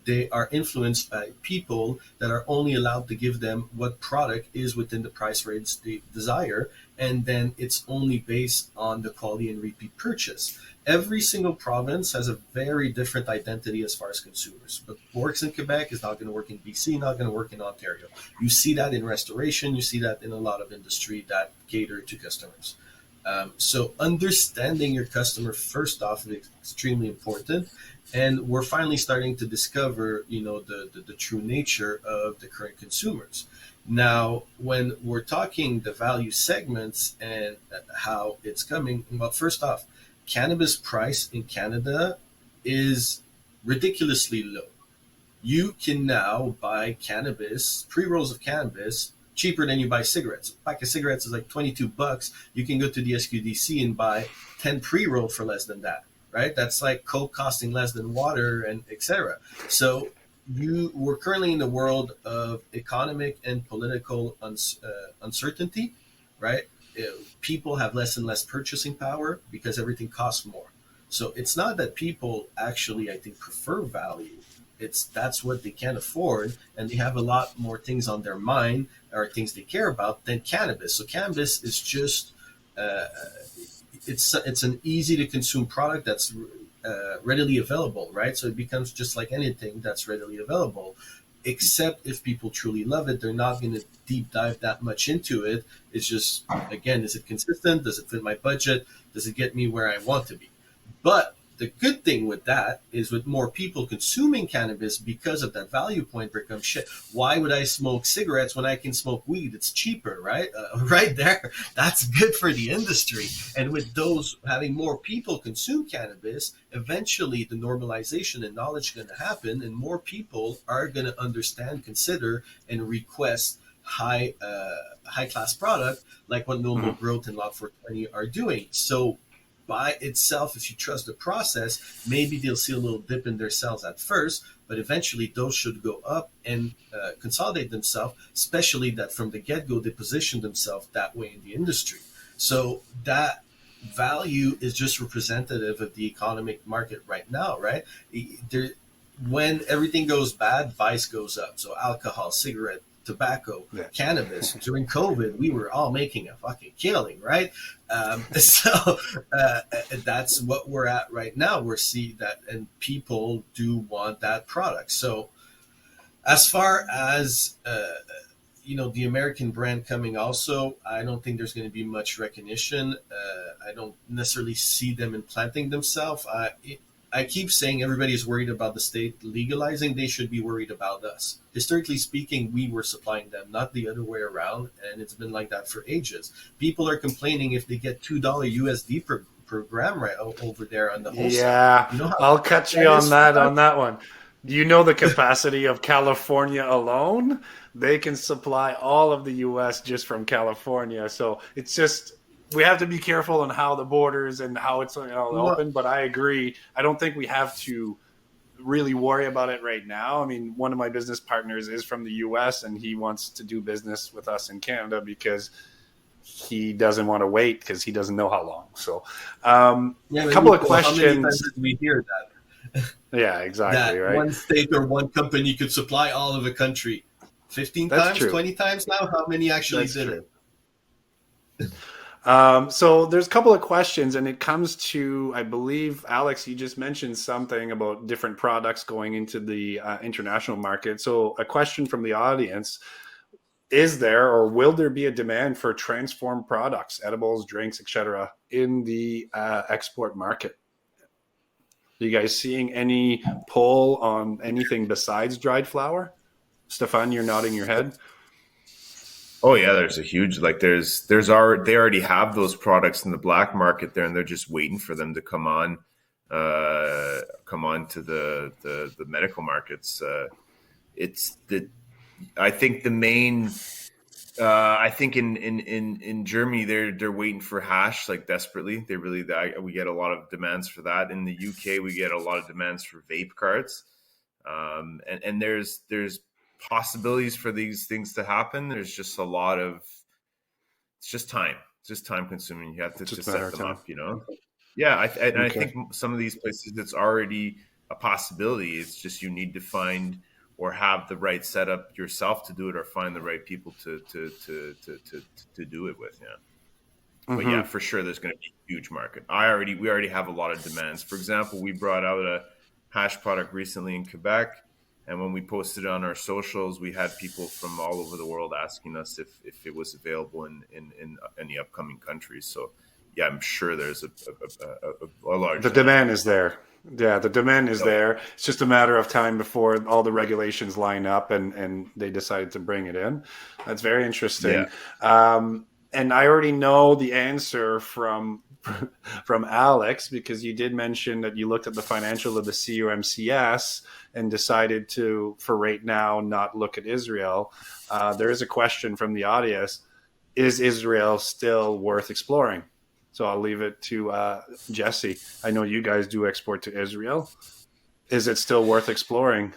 They are influenced by people that are only allowed to give them what product is within the price range they desire. And then it's only based on the quality and repeat purchase. Every single province has a very different identity as far as consumers. What works in Quebec is not going to work in BC, not going to work in Ontario. You see that in restoration. You see that in a lot of industry that cater to customers. So understanding your customer first off is extremely important. And we're finally starting to discover, the true nature of the current consumers. Now, when we're talking the value segments and how it's coming, well, first off, cannabis price in Canada is ridiculously low. You can now buy cannabis, pre-rolls of cannabis, cheaper than you buy cigarettes. A pack of cigarettes is like $22. You can go to the SQDC and buy 10 pre-roll for less than that, right? That's like Coke costing less than water and etc. So we're currently in the world of economic and political uncertainty, right? People have less and less purchasing power because everything costs more. So it's not that people actually, I think, prefer value. That's what they can afford, and they have a lot more things on their mind or things they care about than cannabis. So cannabis is just it's an easy to consume product that's readily available, right? So it becomes just like anything that's readily available. except if people truly love it, they're not going to deep dive that much into it. It's just, again, is it consistent? Does it fit my budget? Does it get me where I want to be? But the good thing with that is with more people consuming cannabis because of that value point becomes shit. Why would I smoke cigarettes when I can smoke weed? It's cheaper, right? Right there. That's good for the industry. And with those having more people consume cannabis, eventually the normalization and knowledge is going to happen, and more people are going to understand, consider, and request high class product like what Noble Growth and Lot 420 are doing. So by itself, if you trust the process, maybe they'll see a little dip in their sales at first, but eventually those should go up and consolidate themselves, especially that from the get-go they position themselves that way in the industry. So that value is just representative of the economic market right now, right? There, when everything goes bad, vice goes up. So alcohol, cigarette, tobacco, cannabis. During COVID, we were all making a fucking killing, right? So that's what we're at right now. We're seeing that, and people do want that product. So as far as the American brand coming, also, I don't think there's going to be much recognition. I don't necessarily see them implanting themselves. I keep saying everybody's worried about the state legalizing. They should be worried about us. Historically speaking, we were supplying them, not the other way around, and it's been like that for ages. People are complaining if they get $2 USD per gram right over there on the wholesale. Yeah, I'll cut you on that one. Do you know the capacity of California alone? They can supply all of the U.S. just from California. So it's just, we have to be careful on how the borders and how it's open. But I agree. I don't think we have to really worry about it right now. I mean, one of my business partners is from the U.S. and he wants to do business with us in Canada because he doesn't want to wait because he doesn't know how long. So a couple of questions. How many times did we hear that? Yeah, exactly. That right. One state or one company could supply all of a country. 15 That's times, true. 20 times now? How many actually did it? So there's a couple of questions, and it comes to, I believe, Alex, you just mentioned something about different products going into the international market. So a question from the audience: is there or will there be a demand for transformed products, edibles, drinks, etc., in the export market? Are you guys seeing any pull on anything besides dried flower? Stefan, you're nodding your head. Oh yeah, there's a huge they already have those products in the black market there, and they're just waiting for them to come on to the medical markets. I think the main I think in Germany they're waiting for hash like desperately. We get a lot of demands for that. In the UK we get a lot of demands for vape carts, and there's possibilities for these things to happen. There's just it's just time. It's just time consuming. You have to set them up, Yeah, I think some of these places it's already a possibility. It's just you need to find or have the right setup yourself to do it, or find the right people to do it with. Yeah. But yeah, for sure, there's going to be a huge market. We already have a lot of demands. For example, we brought out a hash product recently in Quebec, and when we posted it on our socials, we had people from all over the world asking us if it was available in any upcoming countries. So yeah, I'm sure there's a large. The demand is there. Yeah, the demand is there. It's just a matter of time before all the regulations line up and they decide to bring it in. That's very interesting. Yeah. And I already know the answer from Alex, because you did mention that you looked at the financial of the CUMCS and decided to, for right now, not look at Israel. There is a question from the audience: is Israel still worth exploring? So I'll leave it to Jesse. I know you guys do export to Israel. Is it still worth exploring?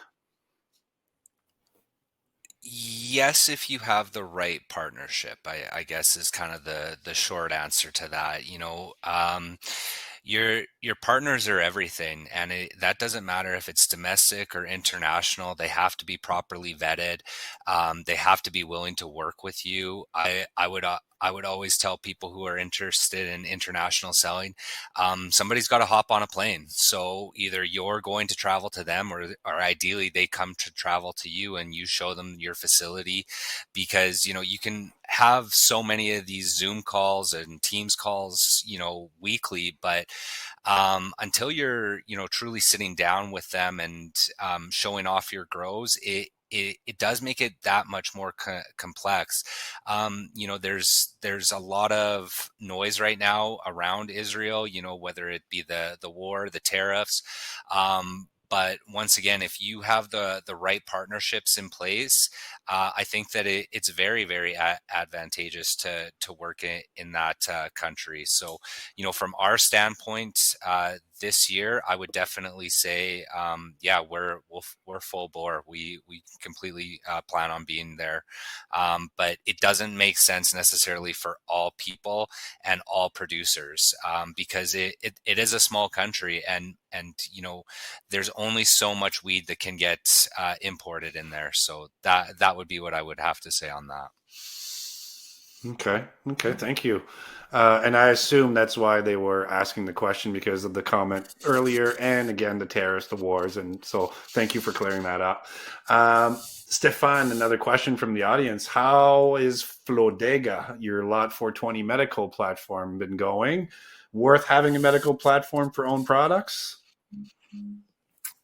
Yes, if you have the right partnership, I guess is kind of the short answer to that. Your partners are everything, and that doesn't matter if it's domestic or international. They have to be properly vetted. They have to be willing to work with you. I would I would always tell people who are interested in international selling, somebody's got to hop on a plane. So either you're going to travel to them, or ideally they come to travel to you and you show them your facility, because, you can have so many of these Zoom calls and Teams calls, weekly, but until you're, truly sitting down with them and showing off your grows, it does make it that much more complex. There's a lot of noise right now around Israel, whether it be the war, the tariffs. But once again, if you have the right partnerships in place, I think that it's very, very advantageous to work in that country. So, from our standpoint, this year, I would definitely say, yeah, we're full bore. We completely plan on being there, but it doesn't make sense necessarily for all people and all producers, because it is a small country, and there's only so much weed that can get imported in there. So that would be what I would have to say on that. Okay. Thank you. And I assume that's why they were asking the question, because of the comment earlier, and again, the tariffs, the wars. And so thank you for clearing that up. Stefan, another question from the audience. How is Flodega, your Lot 420 medical platform, been going? Worth having a medical platform for own products?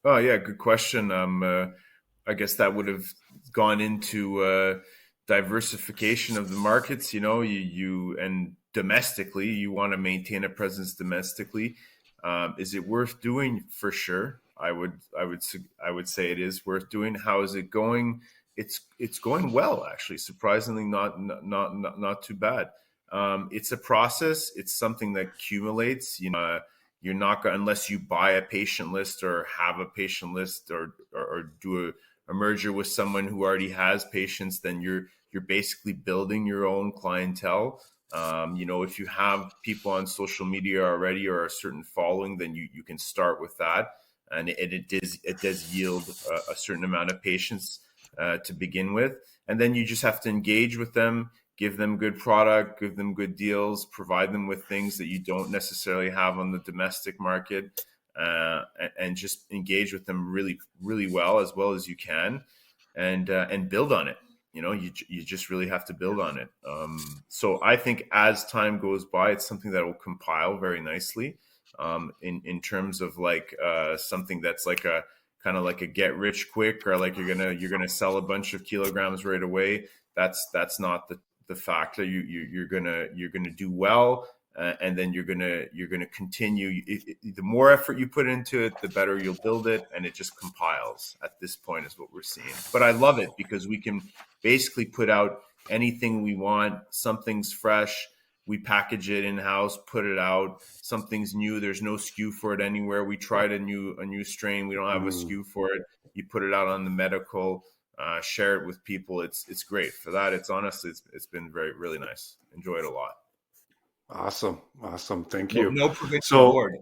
Oh, yeah, good question. I guess that would have gone into diversification of the markets. You and domestically, you want to maintain a presence domestically. Is it worth doing? For sure. I would say it is worth doing. How is it going? It's going well, actually. Surprisingly, not too bad. It's a process. It's something that accumulates. You're not going, unless you buy a patient list or have a patient list, or do a merger with someone who already has patients, then you're basically building your own clientele. If you have people on social media already or a certain following, then you can start with that, and it does yield a certain amount of patients to begin with, and then you just have to engage with them, give them good product, give them good deals, provide them with things that you don't necessarily have on the domestic market, and just engage with them really, really well as you can, and build on it. You just really have to build on it. So I think as time goes by, it's something that will compile very nicely, in terms of something that's like a kind of like a get rich quick, or like you're gonna sell a bunch of kilograms right away. That's not the factor. You're gonna do well, and then you're gonna continue. The more effort you put into it, the better you'll build it, and it just compiles. At this point, is what we're seeing. But I love it because we can basically put out anything we want. Something's fresh, we package it in house, put it out. Something's new, there's no SKU for it anywhere. We tried a new strain, we don't have a SKU for it. You put it out on the medical. Share it with people. It's great for that. It's been really nice. Enjoy it a lot. Awesome. Thank you. No provincial award.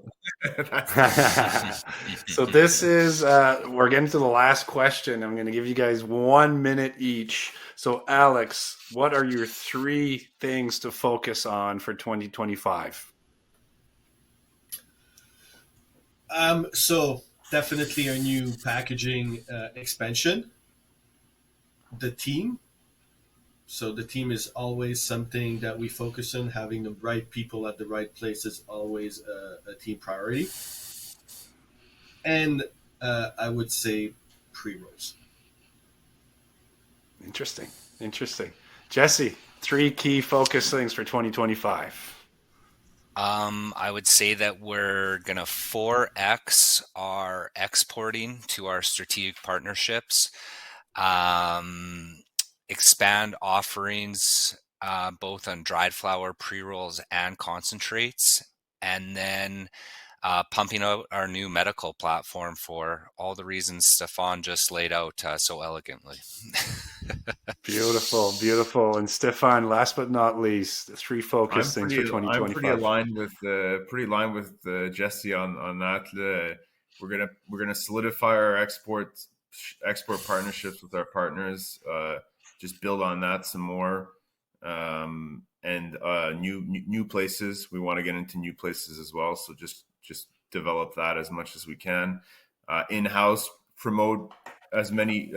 So this is, we're getting to the last question. I'm going to give you guys 1 minute each. So Alex, what are your 3 things to focus on for 2025? So definitely our new packaging expansion. The team. So the team is always something that we focus on. Having the right people at the right place is always a team priority. And I would say pre-rolls. Interesting. Jesse, 3 key focus things for 2025. I would say that we're going to 4X our exporting to our strategic partnerships. Expand offerings both on dried flower, pre-rolls, and concentrates, and then pumping out our new medical platform for all the reasons Stefan just laid out so elegantly. Beautiful. And Stefan, last but not least, 3 focus things for 2025. I'm pretty aligned with Jesse on that. We're gonna solidify our export partnerships with our partners. Just build on that some more, and new places. We want to get into new places as well. So just develop that as much as we can. In-house, promote as many,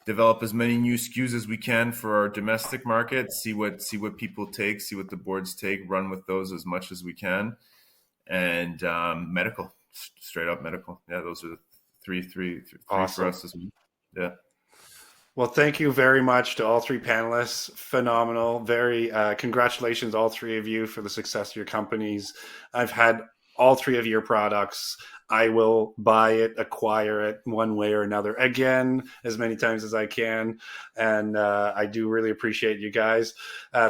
develop as many new SKUs as we can for our domestic market. See what people take, see what the boards take, run with those as much as we can. And medical, straight up medical. Yeah, those are the three Awesome. for us as well. Yeah. Well, thank you very much to all three panelists. Phenomenal. Very congratulations, all three of you, for the success of your companies. I've had all three of your products. I will buy it, acquire it one way or another again, as many times as I can. And I do really appreciate you guys.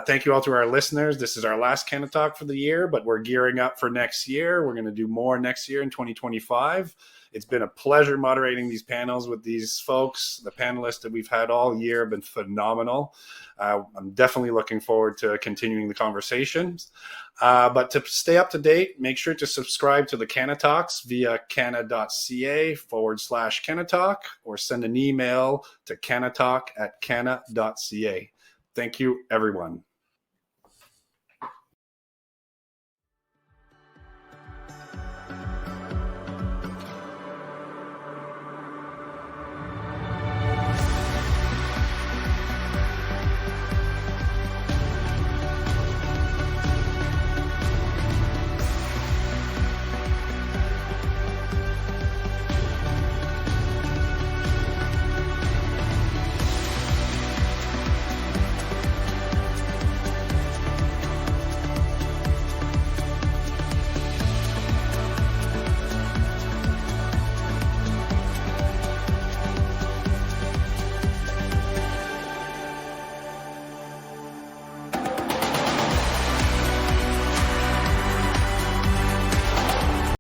Thank you all to our listeners. This is our last CANNAtalk for the year, but we're gearing up for next year. We're going to do more next year in 2025. It's been a pleasure moderating these panels with these folks. The panelists that we've had all year have been phenomenal. I'm definitely looking forward to continuing the conversations. But to stay up to date, make sure to subscribe to the CANNAtalks via canna.ca/CANNAtalk, or send an email to CANNAtalk@canna.ca. Thank you, everyone.